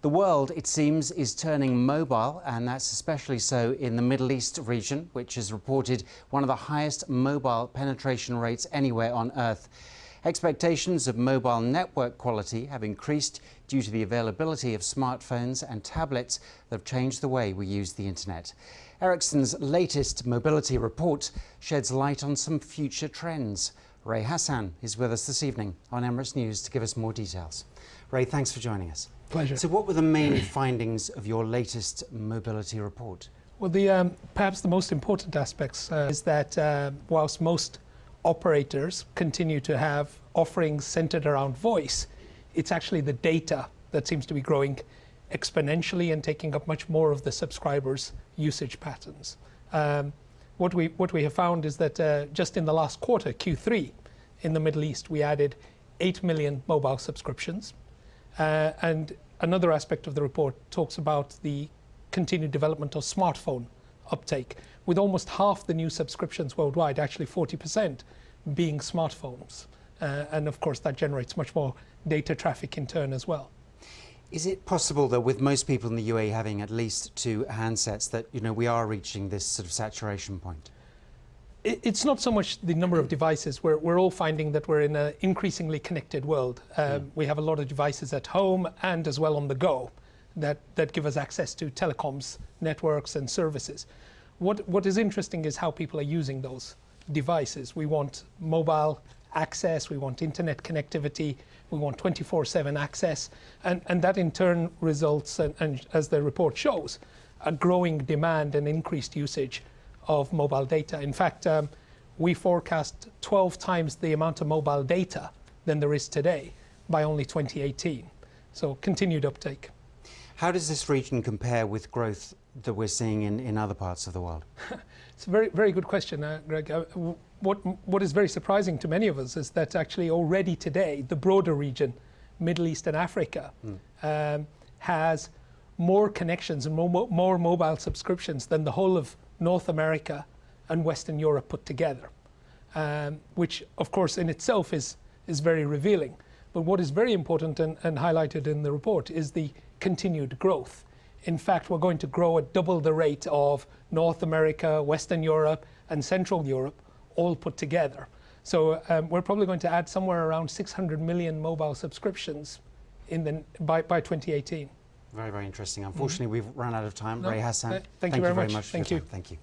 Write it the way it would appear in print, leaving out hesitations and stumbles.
The world, it seems, is turning mobile, and that's especially so in the Middle East region, which has reported one of the highest mobile penetration rates anywhere on Earth. Expectations of mobile network quality have increased due to the availability of smartphones and tablets that have changed the way we use the internet. Ericsson's latest mobility report sheds light on some future trends. Ray Hassan is with us this evening on Emirates News to give us more details. Ray, thanks for joining us. Pleasure. So what were the main findings of your latest mobility report? Well, perhaps the most important aspects is that whilst most operators continue to have offerings centered around voice, it's actually the data that seems to be growing exponentially and taking up much more of the subscribers' usage patterns. What we have found is that just in the last quarter, Q3, in the Middle East, we added 8 million mobile subscriptions. And another aspect of the report talks about the continued development of smartphone uptake, with almost half the new subscriptions worldwide, actually 40%, being smartphones. And of course, that generates much more data traffic in turn as well. Is it possible that with most people in the UAE having at least 2 handsets that, we are reaching this sort of saturation point? It's not so much the number of devices. We're all finding that we're in an increasingly connected world. We have a lot of devices at home and as well on the go that give us access to telecoms, networks and services. What is interesting is how people are using those devices. We want mobile access, we want internet connectivity, we want 24/7 access, and that in turn results, and as the report shows, a growing demand and increased usage of mobile data. In fact, we forecast 12 times the amount of mobile data than there is today by only 2018. So continued uptake. How does this region compare with growth that we're seeing in other parts of the world? It's a very, very good question, Greg. What is very surprising to many of us is that actually already today, the broader region, Middle East and Africa, has more connections and more mobile subscriptions than the whole of North America and Western Europe put together, which of course in itself is very revealing. But what is very important and highlighted in the report is the continued growth. In fact, we're going to grow at double the rate of North America, Western Europe and Central Europe all put together. So we're probably going to add somewhere around 600 million mobile subscriptions by 2018. Very, very interesting. Unfortunately, we've run out of time. Ray Hassan, thank you very much. For your time. Thank you.